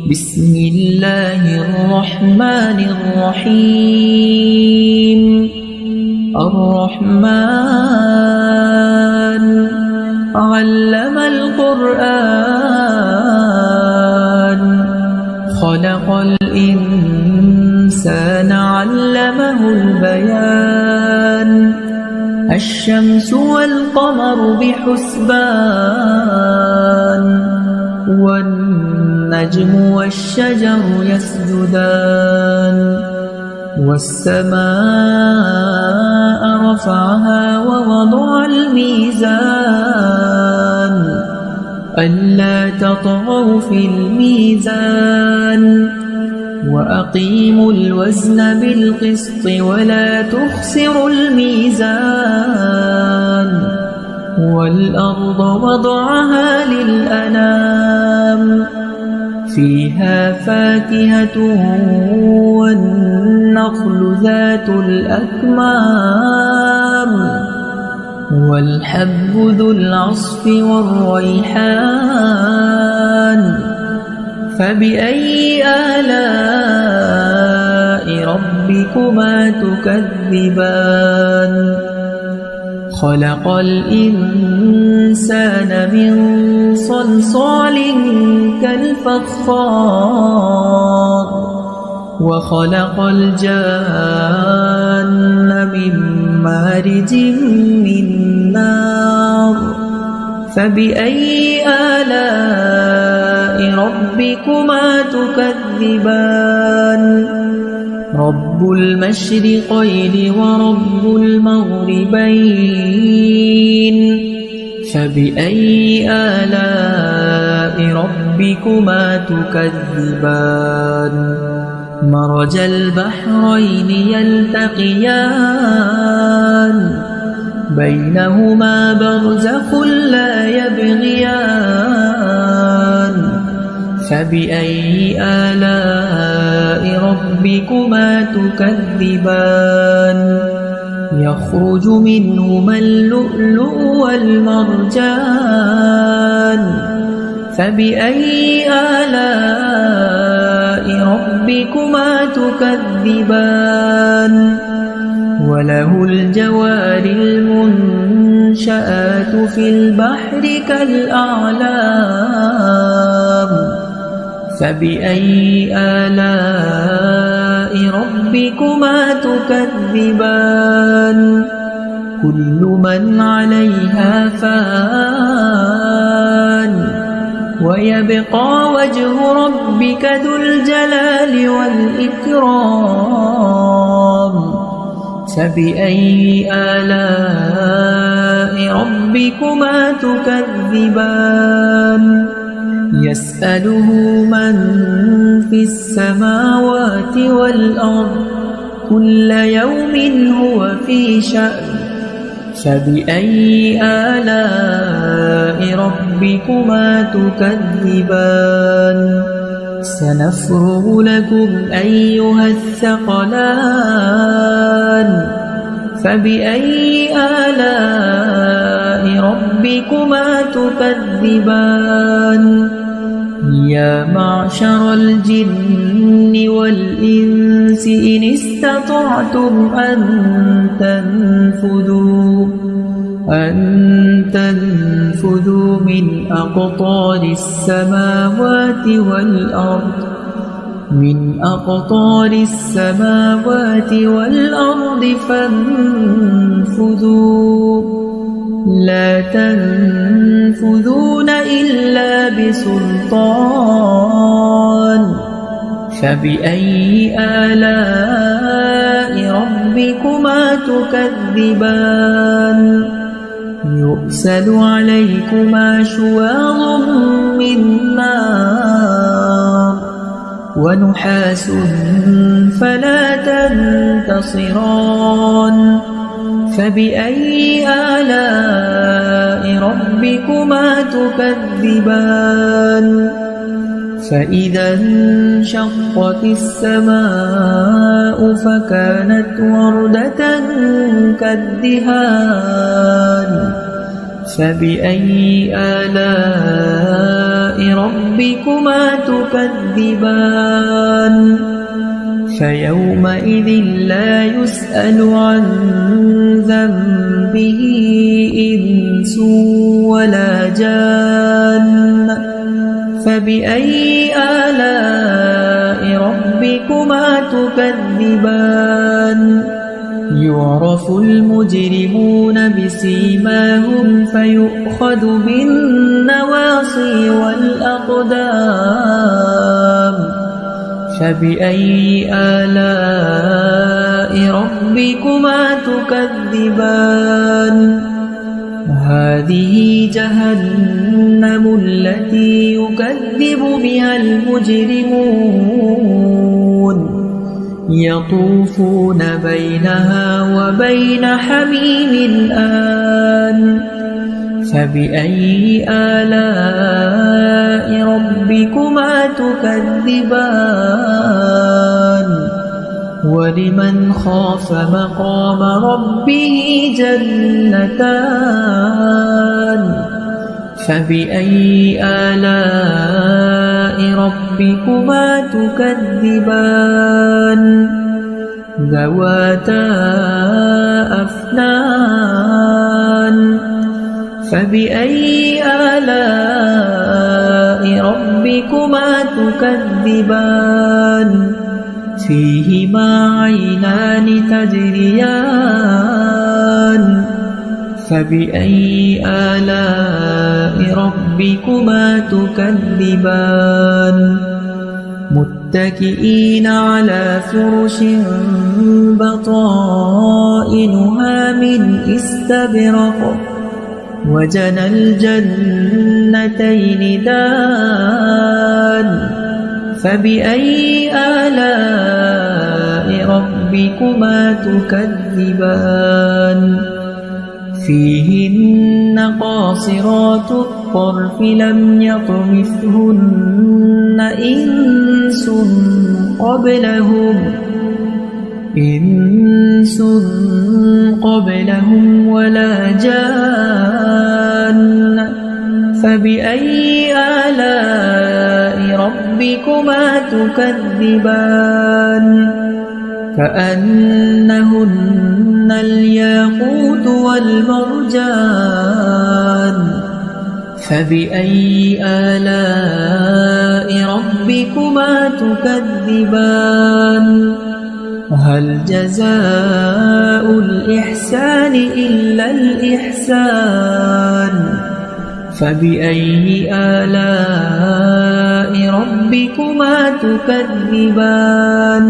بسم الله الرحمن الرحيم الرحمن علم القرآن خلق الإنسان علمه البيان الشمس والقمر بحسبان والنجم والشجر يسجدان والسماء رفعها ووضع الميزان ألا تطغوا في الميزان وأقيموا الوزن بالقسط ولا تخسروا الميزان والأرض وضعها للأنام فيها فاكهة والنخل ذات الأكمام والحب ذو العصف والريحان فبأي آلاء ربكما تكذبان خلق الإنسان من صلصال كالفخار وخلق الجان من مارج من نار فبأي آلاء ربكما تكذبان رب المشرقين ورب المغربين فبأي آلاء ربكما تكذبان مرج البحرين يلتقيان بينهما برزخ لا يبغيان فبأي آلاء ربكما تكذبان يخرج منهما اللؤلؤ والمرجان فبأي آلاء ربكما تكذبان وله الجوار المنشآت في البحر كالأعلام فبأي آلاء ربكما تكذبان كل من عليها فان ويبقى وجه ربك ذو الجلال والإكرام فبأي آلاء ربكما تكذبان يسأله من في السماوات والأرض كل يوم هو في شأن فبأي آلاء ربكما تكذبان سنفرغ لكم أيها الثقلان فبأي آلاء ربكما تكذبان يا معشر الجن والإنس إن استطعتم أن تنفذوا من أقطار السماوات والأرض فانفذوا لا تنفذون إلا بسلطان فبأي آلاء ربكما تكذبان يرسل عليكما شواظ من نار ونحاس فلا تنتصران فبأي آلاء ربكما تكذبان فإذا انشقت السماء فكانت وردة كالدهان فبأي آلاء ربكما تكذبان فيومئذ لا يسأل عن ذنبه إنس ولا جان فبأي آلاء ربكما تكذبان يعرف المجرمون بسيماهم فيؤخذ بالنواصي والأقدام فبأي آلاء ربكما تكذبان هذه جهنم التي يكذب بها المجرمون يطوفون بينها وبين حميم آن فبأي آلاء ربكما تكذبان ولمن خاف مقام ربه جنتان فبأي آلاء ربكما تكذبان ذواتا أفنان فبأي آلاء ربكما تكذبان فيهما عينان تجريان فبأي آلاء ربكما تكذبان متكئين على فرش بطائنها من استبرق وجنى الجنتين دان فبأي آلاء ربكما تكذبان فيهن قاصرات الطرف لم يطمثهن إنس قبلهم ولا جان فبأي آلاء ربكما تكذبان كأنهن الياقوت والمرجان فبأي آلاء ربكما تكذبان هل جزاء الإحسان إلا الإحسان فبأي آلاء ربكما تكذبان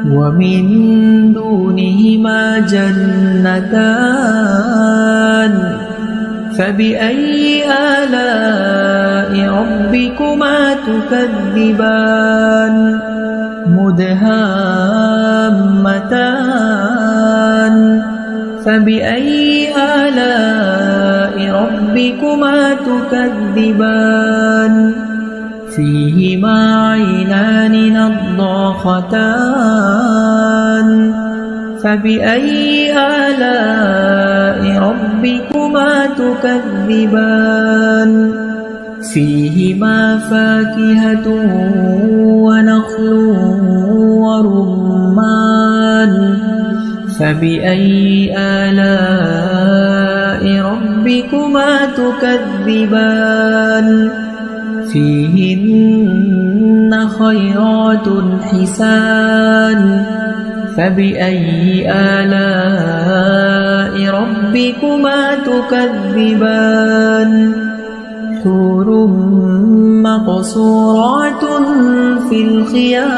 ومن دونهما جنتان فبأي آلاء ربكما تكذبان مدهامتان فبأي آلاء ربكما تكذبان فيهما عينان نضاختان فبأي آلاء ربكما تكذبان فيهما فاكهة ونخل ورمان فبأي آلاء ربكما تكذبان فيهن خيرات حسان فبأي آلاء ربكما تكذبان حور مقصورات في الخيام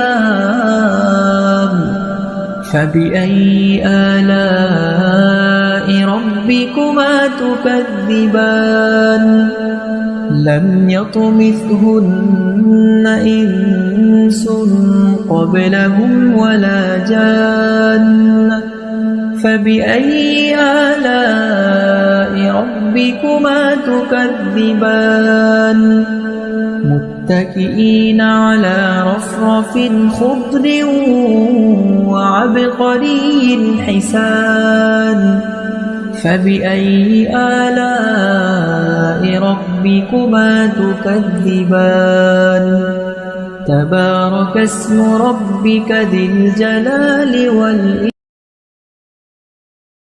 فبأي آلاء ربكما تكذبان لم يطمثهن إنس قبلهم ولا جان فبأي آلاء ربكما تكذبان متكئين على رفرف خضر وعبقري حسان فبأي آلاء ربكما تكذبان تبارك اسم ربك ذي الجلال والإكرام